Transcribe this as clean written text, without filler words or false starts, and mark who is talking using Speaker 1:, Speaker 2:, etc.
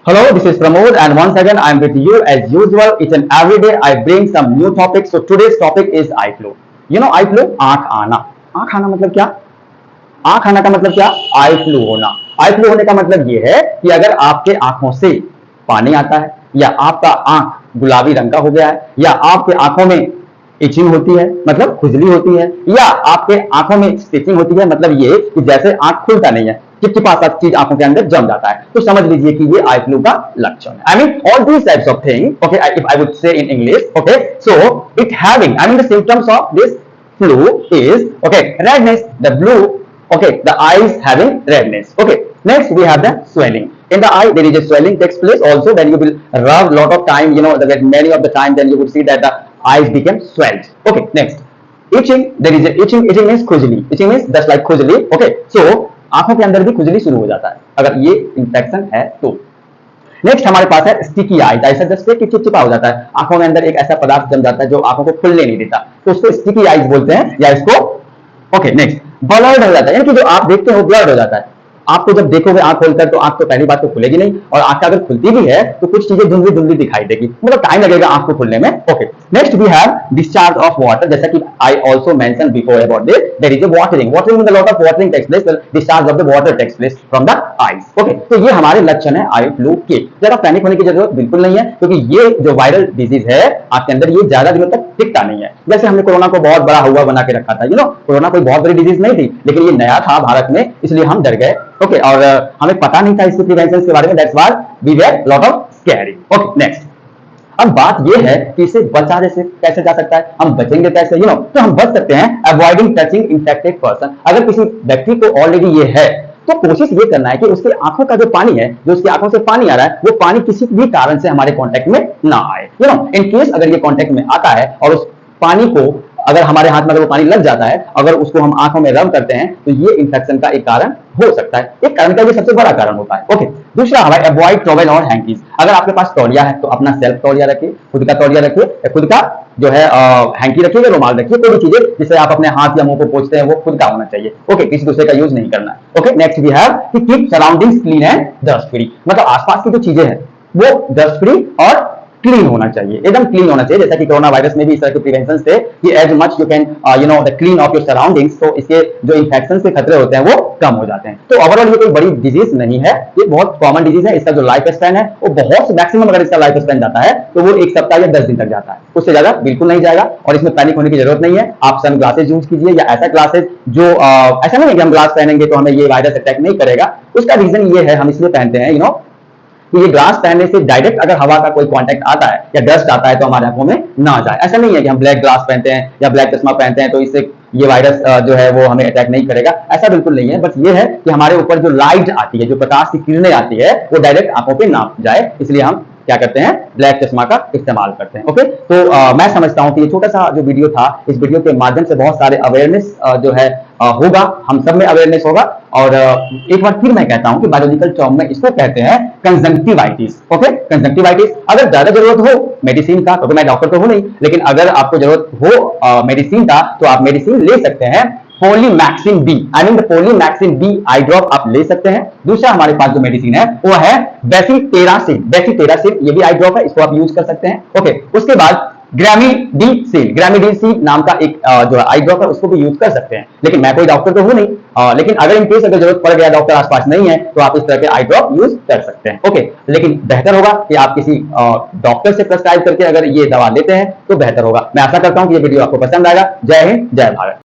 Speaker 1: Hello, this is Pramod, and once again I am with you as usual. Each and every day I bring some new topics. So today's topic is eye flu. You know eye flu? आंख आना. आंख आना मतलब क्या? आंख आना का मतलब क्या? आई फ्लू होना. आई फ्लू होने का मतलब ये है कि अगर आपके आंखों से पानी आता है, या आपका आंख गुलाबी रंग का हो गया है, या आपके आंखों में इचिंग होती है मतलब खुजली होती है, या आपके आंखों में स्टिचिंग होती है मतलब ये कि जैसे आंख खुलता नहीं है, चिपचिपा सा चीज आंखों के अंदर जम जाता है, तो समझ लीजिए कि ये आई फ्लू का लक्षण है. I mean all these types of thing, okay, if I would say in English, okay, so it having, I mean the symptoms of this flu is, okay, redness, the blue, okay, the eyes having redness. Okay, next we have the swelling. In the eye there is a swelling takes place also when you will rub lot of time, you know, that many of the time then you would see that the eyes become swelled. Okay, next itching, there is a itching means खुजली, itching means just like खुजली. Okay, so आंखों के अंदर भी खुजली शुरू हो जाता है अगर ये इंफेक्शन है तो. नेक्स्ट हमारे पास है स्टिकी आइज, ऐसा जैसे कि चिपचिपा हो जाता है, आंखों में अंदर एक ऐसा पदार्थ जम जाता है जो आंखों को खुलने नहीं देता, तो उसको स्टिकी आइज बोलते हैं, या इसको, ओके, नेक्स्ट ब्लर्ड हो जाता है, यानी कि जो आप देखते हो ब्लर्ड हो जाता है. आपको जब देखोगे आंख खोलकर तो आंख तो पहली बात तो खुलेगी नहीं, और आंख अगर खुलती भी है तो कुछ चीजें धुंधली धुंधली दिखाई देगी, मतलब टाइम लगेगा आंख को खुलने में. Okay, next we have discharge of water, जैसा कि I also mention before about this, there is a watering means a lot of watering takes place, discharge of the water takes place from the eyes. Okay, तो ये हमारे लक्षण है eye flu के. ज्यादा panic होने की जरूरत बिल्कुल नहीं है, क्योंकि ये जो वायरल डिजीज है आपके अंदर ये ज्यादा दिनों तक टिकता नहीं है. जैसे हमने कोरोना को बहुत बड़ा हुआ बना के रखा था, यू नो, कोरोना कोई बहुत बड़ी डिजीज नहीं थी, लेकिन ये नया था भारत में, इसलिए हम डर गए. ओके, और हमें पता नहीं था इसके प्रिवेंशन के बारे में, that's why we were lot of scary. Okay, next अब बात ये है कि इसे बचा जैसे कैसे जा सकता है, हम बचेंगे कैसे, यू नो, तो हम बच सकते हैं अवॉइडिंग टचिंग इन्फेक्टेड पर्सन. अगर किसी व्यक्ति को ऑलरेडी ये है तो कोशिश ये करना है कि उसके आंखों का जो पानी है, जो उसकी आंखों से पानी आ रहा है, वो पानी किसी भी कारण से हमारे कांटेक्ट में ना आए. यू नो, इन केस अगर ये कांटेक्ट में आता है और उस पानी को अगर हमारे हाथ में अगर वो पानी लग जाता है, अगर उसको हम आंखों में रब करते हैं, तो ये इंफेक्शन का एक कारण हो सकता है. एक कारण का ये सबसे बड़ा कारण होता है. ओके, दूसरा हमारा अवॉइड टॉवेल और हैंकीज. अगर आपके पास तौलिया है तो अपना सेल्फ तौलिया रखिए, खुद का तौलिया रखिए, या खुद का जो है हैंकी रखिए या रुमाल रखिए, कोई भी चीजें जिससे आप अपने हाथ या मुंह को पोंछते हैं वो खुद का होना चाहिए. ओके, किसी दूसरे का यूज नहीं करना है. ओके, नेक्स्ट वी हैव कि keep surroundings clean and dust free, मतलब आसपास की जो चीजें हैं वो डस्ट फ्री और क्लीन होना चाहिए, एकदम क्लीन होना चाहिए. जैसा कि कोरोना वायरस में भी इस तरह के प्रिवेंशन थे कि as much you can you know the clean of your surroundings, तो इसके जो इन्फेक्शन से खतरे होते हैं वो कम हो जाते हैं. तो ओवरऑल ये कोई बड़ी डिजीज नहीं है, ये बहुत कॉमन डिजीज है. इसका जो लाइफ स्पैन है वो बहुत मैक्सिमम अगर इसका लाइफ स्पैन जाता है तो वो 1 सप्ताह या 10 दिन तक जाता है, उससे ज्यादा बिल्कुल नहीं जाएगा. और इसमें पैनिक होने की जरूरत नहीं है. आप सन ग्लासेज यूज कीजिए या ऐसा ग्लासेज जो ऐसा नहीं है कि हम ग्लास पहनेंगे तो हमें ये वायरस अटैक नहीं करेगा. उसका रीजन ये है, हम इसलिए पहनते हैं, यू नो, कि ये ग्लास पहनने से डायरेक्ट अगर हवा का कोई कांटेक्ट आता है या डस्ट आता है तो हमारे आंखों में ना जाए. ऐसा नहीं है कि हम ब्लैक ग्लास पहनते हैं या ब्लैक चश्मा पहनते हैं तो इससे ये वायरस जो है वो हमें अटैक नहीं करेगा, ऐसा बिल्कुल नहीं है. बस ये है कि हमारे ऊपर जो लाइट आती है, जो प्रकाश की किरणें आती है, वो डायरेक्ट आंखों पे ना जाए, इसलिए हम क्या करते हैं, ब्लैक चश्मा का इस्तेमाल करते हैं. ओके, तो मैं समझता हूं कि ये छोटा सा जो वीडियो था, इस वीडियो के माध्यम से बहुत सारे अवेयरनेस जो है होगा, हम सब में अवेयरनेस होगा. और एक बार फिर मैं कहता हूं कि बायोलॉजिकल टर्म में इसको कहते हैं कंजंक्टिवाइटिस. Okay, conjunctivitis. अगर ज्यादा जरूरत हो मेडिसिन का, क्योंकि मैं डॉक्टर तो हूं नहीं, लेकिन अगर आपको जरूरत हो मेडिसिन का तो आप मेडिसिन ले सकते हैं. Polymyxin B, I mean the polymyxin B eye drop आप ले सकते हैं. दूसरा हमारे पास जो मेडिसिन है वो है बेसिटेरासिन. बेसिटेरासिन ये भी आई ड्रॉप है, इसको आप यूज कर सकते हैं. ओके, उसके बाद ग्रामिडीसिन नाम का एक जो आई ड्रॉप है उसको भी यूज कर सकते हैं. लेकिन मैं कोई डॉक्टर तो हूं नहीं, लेकिन अगर इन केस अगर जरूरत पड़ गया, डॉक्टर आसपास नहीं है, तो आप इस तरह के आई ड्रॉप यूज कर सकते हैं. ओके, लेकिन बेहतर होगा कि आप किसी डॉक्टर से प्रिस्क्राइब करके अगर ये दवा लेते हैं तो बेहतर होगा. मैं आशा करता हूं कि ये वीडियो आपको पसंद आएगा. जय हिंद, जय भारत.